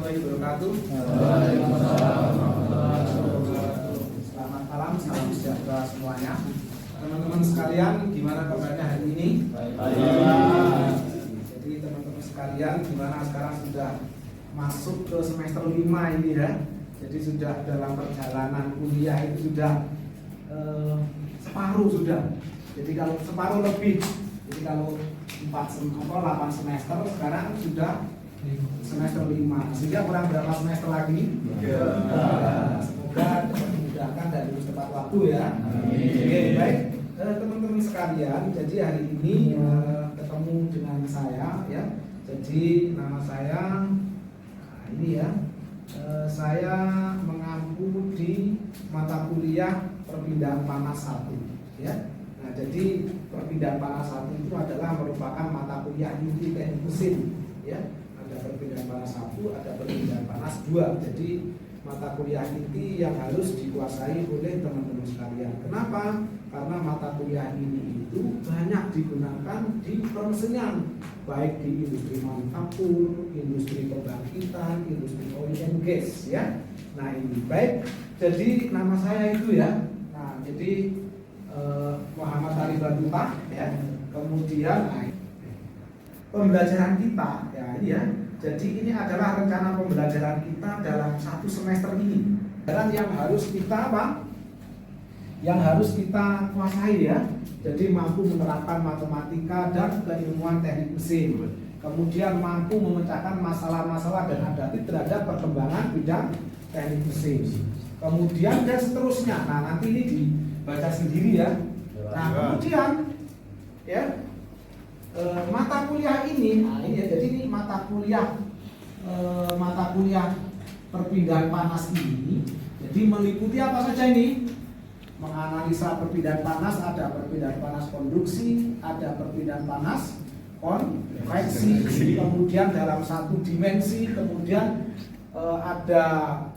warahmatullahi wabarakatuh. Selamat malam, salam sejahtera semuanya. Teman-teman sekalian, gimana kabarnya hari ini? Jadi teman-teman sekalian, gimana sekarang sudah masuk ke semester 5 ini ya. Jadi sudah dalam perjalanan kuliah itu sudah separuh sudah. Jadi kalau separuh lebih. Jadi kalau 8 semester sekarang sudah semester 5. Sehingga kurang berapa semester lagi? Semoga dimudahkan dan lulus tepat waktu ya. Oke, baik. Teman-teman sekalian, jadi hari ini ketemu dengan saya ya. Jadi nama saya ini ya. Saya mengampu di mata kuliah perpindahan panas 1 ya. Nah, jadi perpindahan panas 1 itu adalah merupakan mata kuliah inti teknik mesin ya. Ada perpindahan panas 1, ada perpindahan panas 2. Jadi mata kuliah inti yang harus dikuasai oleh teman-teman sekalian. Kenapa? Karena mata kuliah ini itu banyak digunakan di permesinan, baik di industri manufaktur, industri pembangkitan, industri oil and gas ya. Nah ini baik. Jadi nama saya itu ya. Nah jadi Muhammad Ali Batuta ya. Kemudian pembelajaran kita ya ini ya. Jadi ini adalah rencana pembelajaran kita dalam 1 semester ini. Dan yang harus kita apa? Yang harus kita kuasai ya. Jadi mampu menerapkan matematika dan keilmuan teknik mesin. Kemudian mampu memecahkan masalah-masalah dan adaptif terhadap perkembangan bidang teknik mesin. Kemudian dan seterusnya. Nah nanti ini dibaca sendiri ya. Nah kemudian ya. Mata kuliah ini, nah ini ya, jadi ini mata kuliah perpindahan panas ini, jadi meliputi apa saja ini? Menganalisa perpindahan panas, ada perpindahan panas konduksi, ada perpindahan panas konveksi, kemudian dalam 1 dimensi, kemudian ada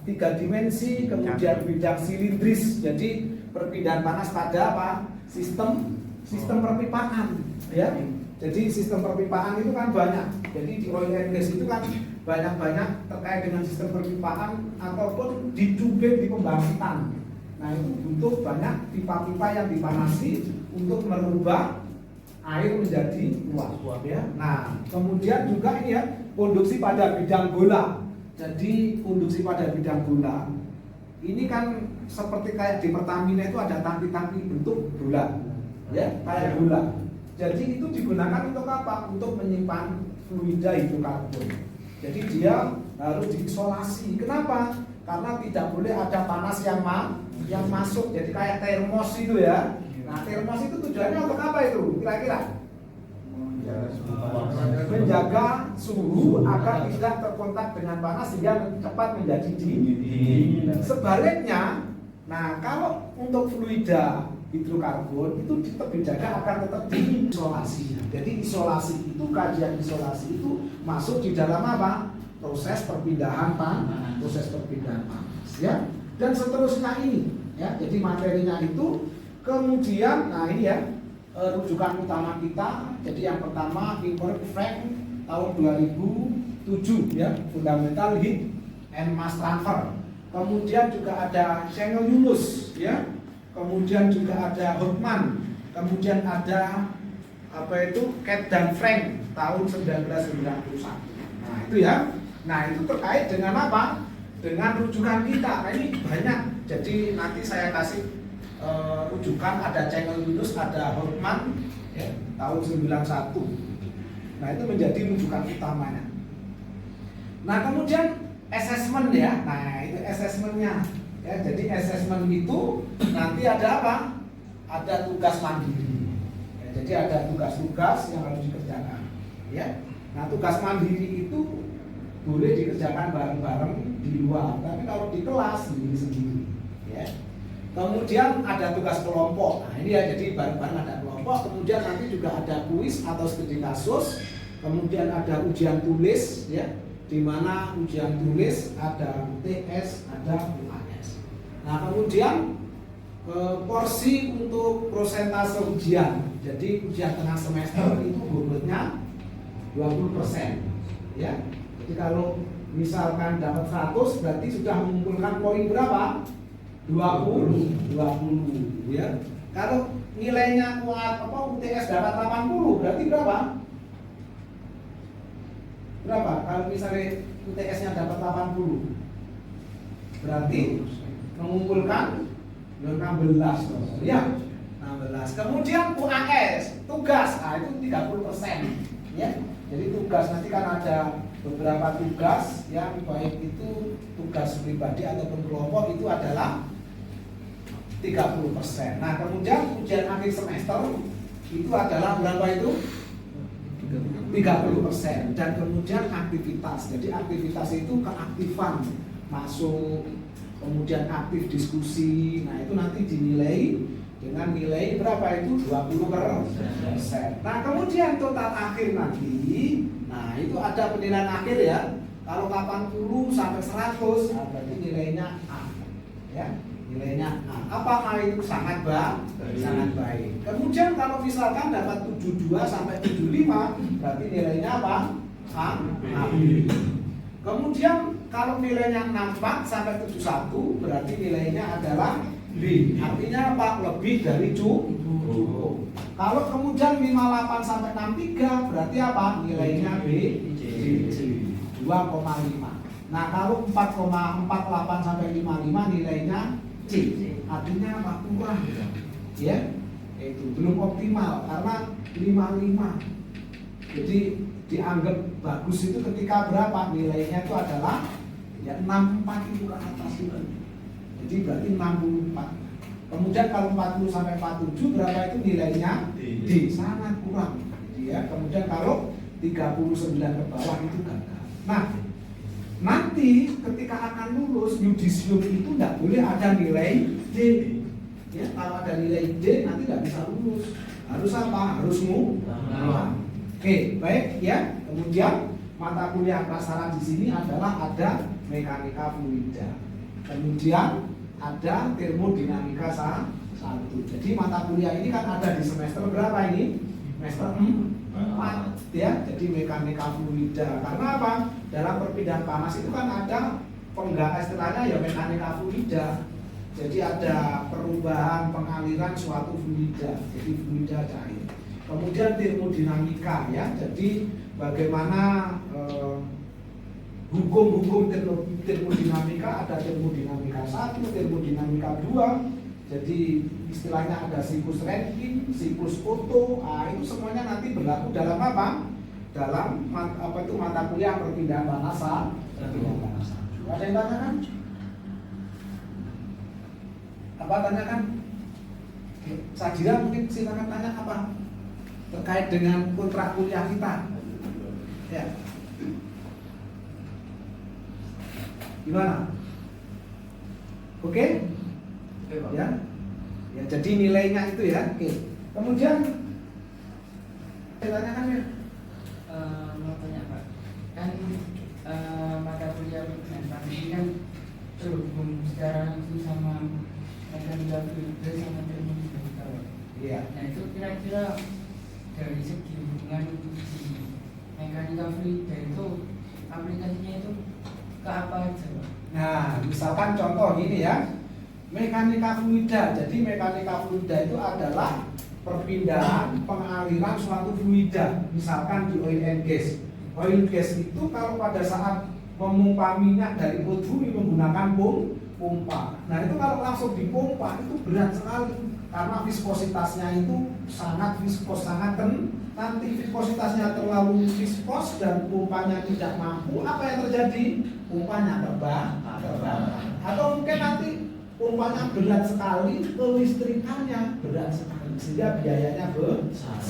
3 dimensi, kemudian bidang silindris, jadi perpindahan panas pada apa? Sistem perpipaan, ya. Jadi sistem perpipaan itu kan banyak. Jadi di oil and gas itu kan banyak terkait dengan sistem perpipaan ataupun di tubing di pembangkitan. Nah itu butuh banyak pipa-pipa yang dipanasi untuk merubah air menjadi uap ya. Nah kemudian juga ini ya konduksi pada bidang bola. Jadi konduksi pada bidang bola ini kan seperti kayak di Pertamina itu ada tangki-tangki bentuk bola ya kayak bola. Jadi itu digunakan untuk apa? Untuk menyimpan fluida hidrokarbon. Jadi dia harus diisolasi. Kenapa? Karena tidak boleh ada panas yang masuk. Jadi kayak termos itu ya. Nah termos itu tujuannya untuk apa itu? Kira-kira? Menjaga suhu agar tidak terkontak dengan panas sehingga cepat menjadi dingin. Sebaliknya, nah kalau untuk fluida hidrokarbon itu tetap dijaga akan tetap diisolasi. Jadi isolasi itu, kajian isolasi itu masuk di dalam apa? Proses perpindahan panas ya. Dan seterusnya ini ya. Jadi materinya itu kemudian nah ini ya rujukan utama kita. Jadi yang pertama Import Frank tahun 2007 ya, Fundamental Heat and Mass Transfer. Kemudian juga ada Channel Yunus ya. Kemudian juga ada Hoffman, kemudian ada apa itu Cat dan Frank tahun 1991. Nah itu ya. Nah itu terkait dengan apa? Dengan rujukan kita. Nah ini banyak. Jadi nanti saya kasih rujukan ada Channel Yunus, ada Hoffman ya, tahun 91. Nah itu menjadi rujukan utamanya. Nah kemudian assessment ya. Nah itu assessmentnya. Ya, jadi asesmen itu nanti ada apa? Ada tugas mandiri. Ya, jadi ada tugas-tugas yang harus dikerjakan. Ya, nah tugas mandiri itu boleh dikerjakan bareng-bareng di luar, tapi kalau di kelas sendiri-sendiri. Ya. Kemudian ada tugas kelompok. Nah ini ya, jadi bareng-bareng ada kelompok. Kemudian nanti juga ada kuis atau studi kasus. Kemudian ada ujian tulis, ya, di mana ujian tulis ada UTS, ada UAS. Nah kemudian porsi untuk prosentase ujian. Jadi ujian tengah semester itu bobotnya 20%. Ya. Jadi kalau misalkan dapat 100 berarti sudah mengumpulkan poin berapa? 20 ya. Kalau nilainya UTS dapat 80 berarti berapa? Kalau misalnya UTS-nya dapat 80 berarti mengumpulkan 16 ya. 16. Kemudian UAS tugas, itu 30% ya. Jadi tugas nanti kan ada beberapa tugas yang baik itu tugas pribadi ataupun kelompok itu adalah 30%. Nah, kemudian ujian akhir semester itu adalah berapa itu? 30%. Dan kemudian aktivitas. Jadi aktivitas itu keaktifan masuk, kemudian aktif diskusi. Nah, itu nanti dinilai dengan nilai berapa itu? 20%. Nah, kemudian total akhir nanti, nah itu ada penilaian akhir ya. Kalau 80 sampai 100, berarti nilainya A. Ya. Nilainya A. Apa A itu sangat baik. Kemudian kalau misalkan dapat 72 sampai 75, berarti nilainya apa? A. Kemudian kalau nilainya 64 sampai 71, berarti nilainya adalah B. Artinya apa? Lebih dari cukup. Kalau kemudian 58 sampai 63, berarti apa? Nilainya B. 2,5. Nah, kalau 4,48 sampai 55 nilainya C. Artinya apa? Kurang. Ya. Itu belum optimal karena 55. Jadi dianggap bagus itu ketika berapa? Nilainya itu adalah ya 64 itu ke atas itu. Jadi berarti 64. Kemudian kalau 40 sampai 47 berapa itu nilainya? D. Sangat kurang. Jadi ya. Kemudian kalau 39 ke bawah itu gagal. Nah, nanti ketika akan lulus yudisium itu tidak boleh ada nilai D. Ya, kalau ada nilai D nanti tidak bisa lulus. Harus apa? Harus ngulang. Oke, baik ya. Kemudian mata kuliah prasarat di sini adalah ada mekanika fluida. Kemudian ada termodinamika 1. Jadi mata kuliah ini kan ada di semester berapa ini? Semester 4 ya. Jadi mekanika fluida. Karena apa? Dalam perpindahan panas itu kan ada istilahnya ya mekanika fluida. Jadi ada perubahan pengaliran suatu fluida. Jadi fluida cair. Kemudian termodinamika ya. Jadi bagaimana hukum-hukum termodinamika, ada termodinamika 1, termodinamika 2. Jadi istilahnya ada siklus Rankine, siklus Otto. Itu semuanya nanti berlaku dalam apa? Dalam mata kuliah perpindahan panas. Ada yang tanyakan? Apa tanyakan? Sajira mungkin silakan tanya apa terkait dengan kontrak kuliah kita. Ya. Gimana? Oke? Ya. Ya, jadi nilainya itu ya. Oke. Kemudian tanyakan ya. Mau tanya Pak, kan mata kuliah ini kan terhubung secara langsung sama mekanika fluida sama termodinamika. Iya. Nah, itu kira-kira dari segi hubungan di mekanika fluida itu aplikasinya itu ke apa aja Pak? Nah, misalkan contoh gini ya. Mekanika fluida. Jadi mekanika fluida itu adalah perpindahan pengaliran suatu fluida. Misalkan di oil and gas. Oil gas itu kalau pada saat memompa minyak dari perut bumi menggunakan pompa. Nah, itu kalau langsung dipompa itu berat sekali karena viskositasnya itu sangat viskos, nanti viskositasnya terlalu viskos dan pompanya tidak mampu, apa yang terjadi? Pompanya terbang. Atau mungkin nanti pompanya berat sekali, kelistrikannya berat sekali sehingga biayanya besar.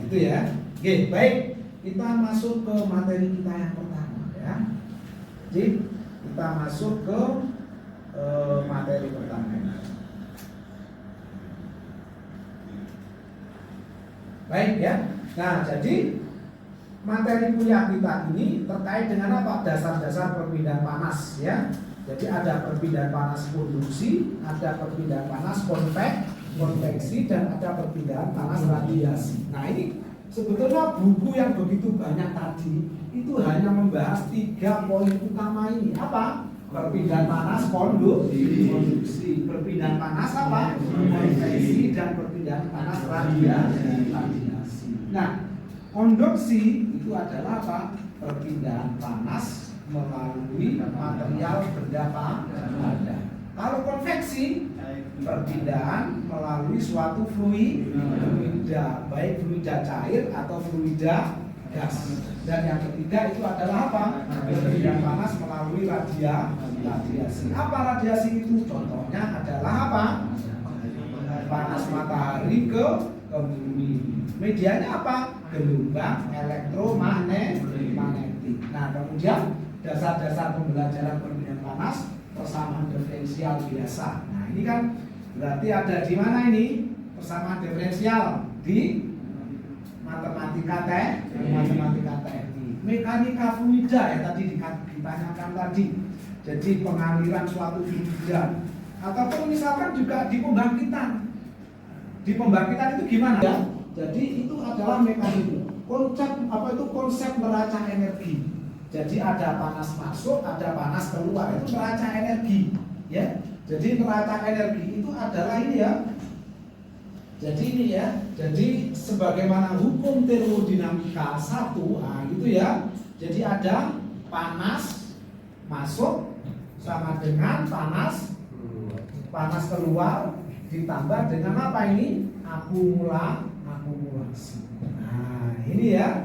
Itu ya. Oke, baik. Kita masuk ke materi kita yang pertama ya. Jadi kita masuk ke materi pertama. Baik ya. Nah, jadi materi kuliah kita ini terkait dengan apa? Dasar-dasar perpindahan panas ya. Jadi ada perpindahan panas konduksi, ada perpindahan panas konveksi, dan ada perpindahan panas radiasi. Nah, ini sebetulnya buku yang begitu banyak tadi itu hanya membahas 3 poin utama ini. Apa? Perpindahan panas, konduksi. Perpindahan panas apa? Konveksi, dan perpindahan panas radiasi. Nah, konduksi itu adalah apa? Perpindahan panas melalui material benda pada. Kalau konveksi, perpindahan melalui suatu fluida, baik fluida cair atau fluida gas. Dan yang ketiga itu adalah apa? Perpindahan panas melalui radiasi. Apa radiasi itu? Contohnya adalah apa? Panas matahari ke bumi. Medianya apa? Gelombang elektromagnetik. Nah, kemudian dasar-dasar pembelajaran perpindahan panas, persamaan diferensial biasa. Nah, ini kan berarti ada di mana ini? Persamaan diferensial di matematika teknik. Mekanika fluida ya tadi ditanyakan tadi. Jadi pengaliran suatu fluida ataupun misalkan juga di pembangkitan. Di pembangkitan itu gimana ya? Jadi itu adalah mekanisme. Konsep neraca energi. Jadi ada panas masuk, ada panas keluar, itu neraca energi, ya. Jadi neraca energi itu adalah ini ya. Jadi ini ya. Jadi sebagaimana hukum termodinamika 1, nah itu ya. Jadi ada panas masuk sama dengan panas keluar ditambah dengan apa ini? Akumulasi. Nah, ini ya.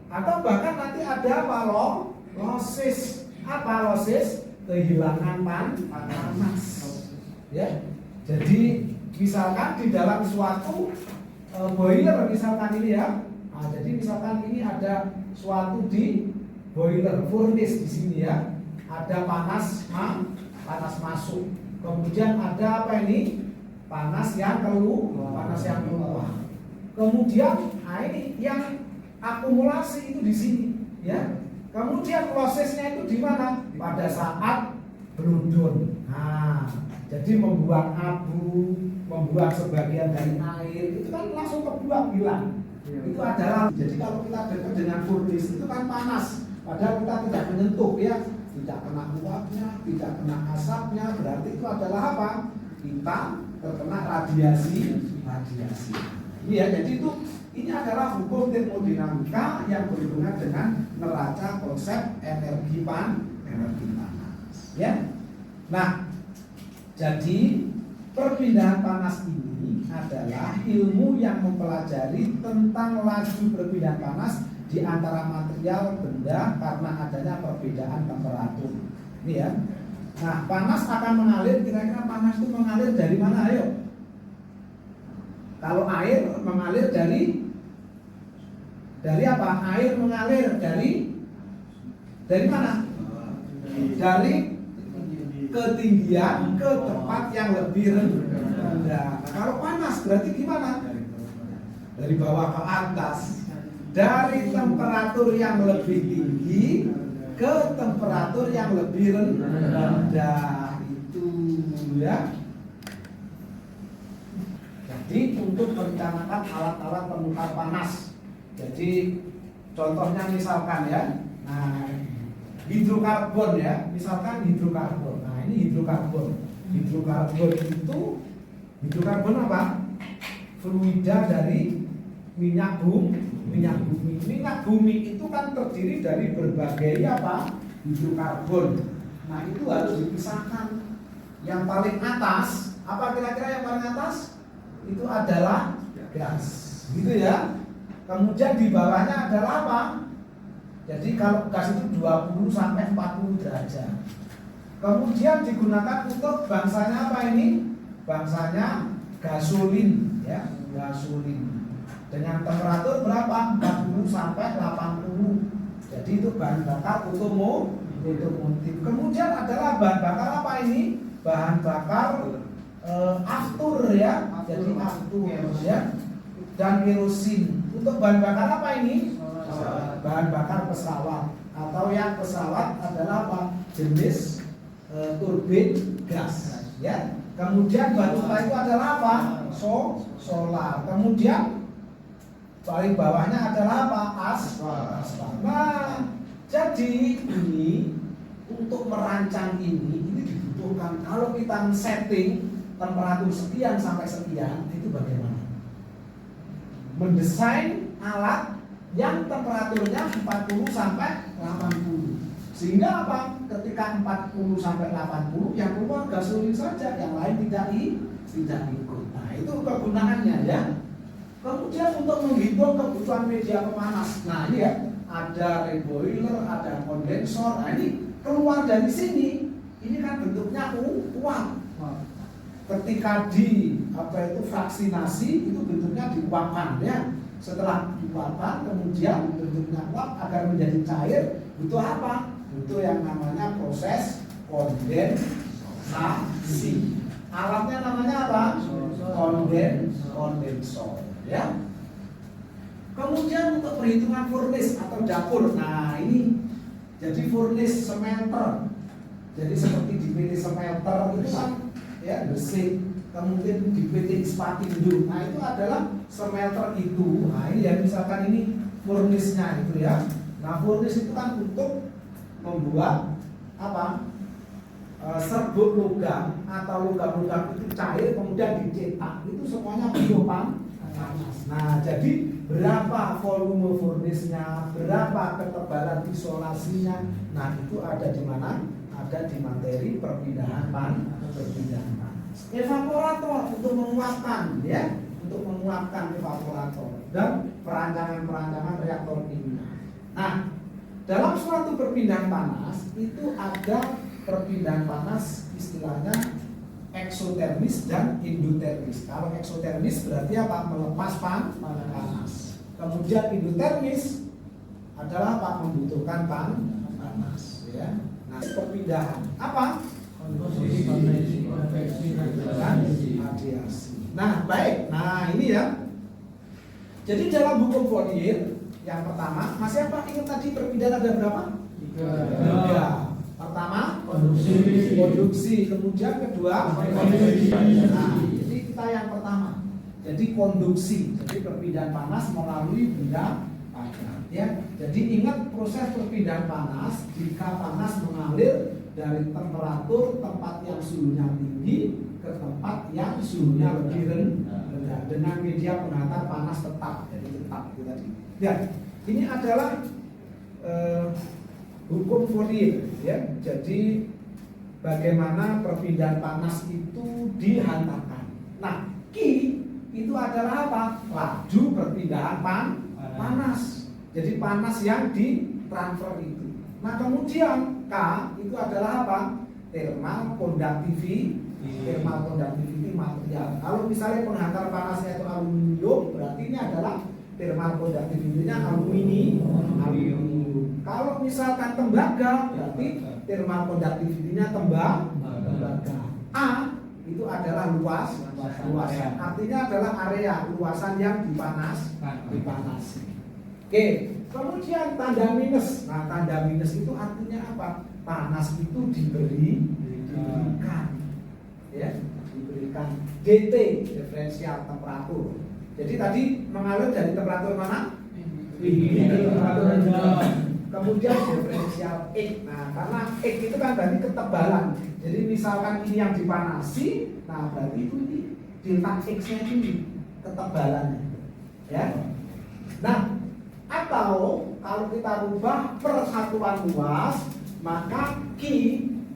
Atau bahkan nanti ada apa losis. Apa losis? Kehilangan panas. Ya. Jadi misalkan di dalam suatu boiler misalkan ini ya. Nah, jadi misalkan ini ada suatu di boiler furnace di sini ya. Ada panas masuk. Kemudian ada apa ini? Panas yang keluar. Kemudian ini yang akumulasi itu di sini, ya. Kemudian prosesnya itu di mana? Pada saat berundun. Nah, jadi membuang abu, membuang sebagian dari air, itu kan langsung kebuang hilang. Itu adalah. Jadi kalau kita dekat dengan furnace itu kan panas, padahal kita tidak menyentuh, ya, tidak kena uapnya, tidak kena asapnya, berarti itu adalah apa? Kita terkena radiasi. Ini ya, jadi ini adalah hukum termodinamika yang berhubungan dengan neraca konsep energi panas. Ya. Nah, jadi perpindahan panas ini adalah ilmu yang mempelajari tentang laju perpindahan panas di antara material benda karena adanya perbedaan temperatur. Ini ya. Nah, panas akan mengalir, kira-kira panas itu mengalir dari mana? Ayo. Kalau air mengalir dari apa? Air mengalir dari mana? Dari ketinggian ke tempat yang lebih rendah. Nah, kalau panas berarti gimana? Dari bawah ke atas. Dari temperatur yang lebih tinggi ke temperatur yang lebih rendah. Itu ya. Jadi untuk merencanakan alat-alat penukar panas. Jadi contohnya misalkan ya, nah hidrokarbon ya, misalkan hidrokarbon. Nah ini hidrokarbon. Hidrokarbon apa? Fluida dari minyak bumi. Minyak bumi itu kan terdiri dari berbagai apa? Hidrokarbon. Nah itu harus dipisahkan. Yang paling atas, apa kira-kira yang paling atas? Itu adalah gas, gitu ya. Kemudian di bawahnya adalah apa? Jadi kalau gas itu 20 sampai 40 derajat. Kemudian digunakan untuk bangsanya apa ini? Bangsanya gasolin, ya, gasolin. Dengan temperatur berapa? 40 sampai 80. Jadi itu bahan bakar otomotif. Kemudian adalah bahan bakar apa ini? Bahan bakar aftur ya, jadi aftur ya, dan kerosin. Untuk bahan bakar apa ini? Bahan bakar pesawat, atau yang pesawat adalah apa? Jenis turbin gas ya. Kemudian batu bara itu adalah apa? Solar. Kemudian paling bawahnya adalah apa? Aspal. Nah, jadi ini untuk merancang ini dibutuhkan, kalau kita setting temperatur sekian sampai sekian, itu bagaimana? Mendesain alat yang temperaturnya 40 sampai 80. Sehingga apa? Ketika 40 sampai 80 yang keluar gasolin saja, yang lain tidak ikut. Nah, itu kegunaannya ya. Kemudian untuk menghitung kebutuhan media pemanas. Nah, ini ya, ada reboiler, ada kondensor. Nah, ini keluar dari sini. Ini kan bentuknya uap. Ketika vaksinasi itu bentuknya diuapkan ya. Setelah diuapkan kemudian bentuknya uap agar menjadi cair, butuh apa? Butuh yang namanya proses kondensasi. Alatnya namanya apa? Kondensor ya. Kemudian untuk perhitungan furnace atau dapur. Nah, ini jadi furnace smelter. Jadi seperti di PT smelter itu kan ya besi. Kemudian di PT Ispatindo. Nah, itu adalah smelter itu. Nah, ini ya misalkan ini furnace-nya itu ya. Nah, furnace itu kan untuk membuat apa? Serbuk logam atau logam-logam itu cair kemudian dicetak. Itu semuanya butuh panas. Nah, jadi berapa volume furnace-nya, berapa ketebalan isolasinya. Nah, itu ada di mana? Ada di materi perpindahan panas. Evaporator untuk menguapkan ya, untuk menguapkan evaporator dan perancangan reaktor ini. Nah, dalam suatu perpindahan panas itu ada perpindahan panas istilahnya eksotermis dan endotermis. Kalau eksotermis berarti apa? Melepas panas. Kemudian endotermis adalah apa? Membutuhkan panas ya. Nah, perpindahan apa? Radiasi. Nah, baik. Nah, ini ya. Jadi dalam hukum Fourier yang pertama, masih apa? Ingat tadi perpindahan ada berapa? 3. Pertama, konduksi. Kemudian kedua, nah, ini kita yang pertama. Jadi konduksi. Jadi perpindahan panas melalui benda padat. Ya. Jadi ingat proses perpindahan panas jika panas mengalir dari temperatur tempat yang suhunya tinggi ke tempat yang suhunya lebih rendah dengan media penghantar panas tetap. Jadi tetap itu tadi. Ya, ini adalah hukum Fourier ya. Jadi bagaimana perpindahan panas itu dihantarkan. Nah, Q itu adalah apa? Laju perpindahan panas. Jadi panas yang ditransfer itu. Nah, kemudian K itu adalah apa? Thermal conductivity material. Kalau misalnya penghantar panasnya itu aluminium, berarti ini adalah thermal conductivity-nya aluminium. Kalau misalkan tembaga, berarti thermal conductivity-nya tembaga. A itu adalah luasan. Artinya adalah area luasan yang dipanasi. Oke, kemudian tanda minus. Nah, tanda minus itu artinya apa? Panas itu diberikan, ya, diberikan DT, diferensial temperatur. Jadi tadi mengalir dari temperatur mana? Tinggi, temperatur rendah. Kemudian diferensial X. Nah, karena X itu kan berarti ketebalan. Jadi misalkan ini yang dipanasi, nah berarti itu ini delta X-nya ini ketebalannya, ya. Nah, atau kalau kita rubah persatuan luas, maka Q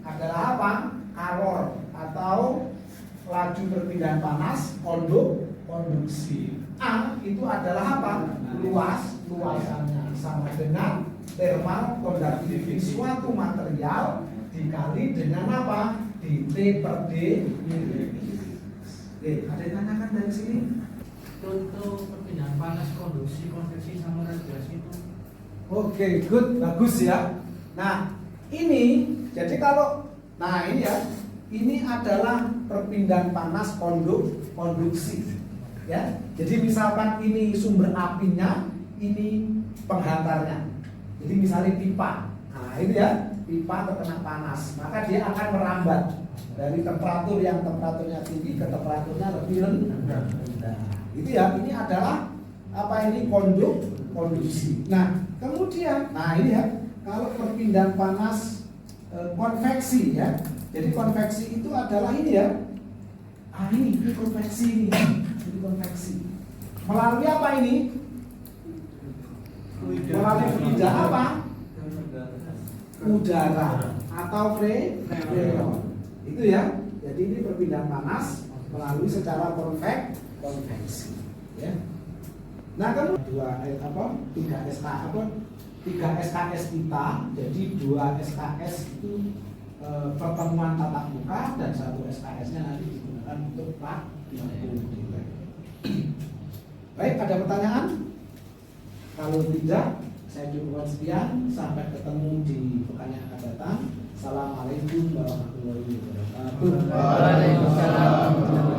adalah apa? Kalor atau laju perpindahan panas, konduksi. A itu adalah apa? Luasannya sama dengan thermal conductivity suatu material dikali dengan apa? dt per d. Oke, ada yang tanyakan dari sini? Contoh perpindahan panas, konduksi, konveksi sama radiasi itu. Oke, good, bagus ya. Nah, ini jadi kalau, nah ini ya, ini adalah perpindahan panas konduksi, ya. Jadi misalkan ini sumber apinya, ini penghantarnya. Jadi misalnya pipa, nah ini ya, pipa terkena panas, maka dia akan merambat dari temperatur yang temperaturnya tinggi ke temperaturnya lebih rendah. Itu ya, ini adalah apa ini konduksi. Nah, kemudian, nah ini ya, kalau perpindahan panas konveksi ya. Jadi konveksi itu adalah ini ya. Ini konveksi ini. Jadi konveksi. Melalui apa ini? Melalui fluida apa? Udara atau freon. Itu ya. Jadi ini perpindahan panas melalui secara konveksi. Ya. Nah, kemudian tiga SKS kita, jadi 2 SKS itu pertemuan tatap muka dan 1 SKS-nya nanti digunakan untuk praktik. Baik, ada pertanyaan? Kalau tidak, saya cukupkan sekian. Sampai ketemu di pekan yang akan datang. Assalamualaikum warahmatullahi wabarakatuh. Waalaikumsalam.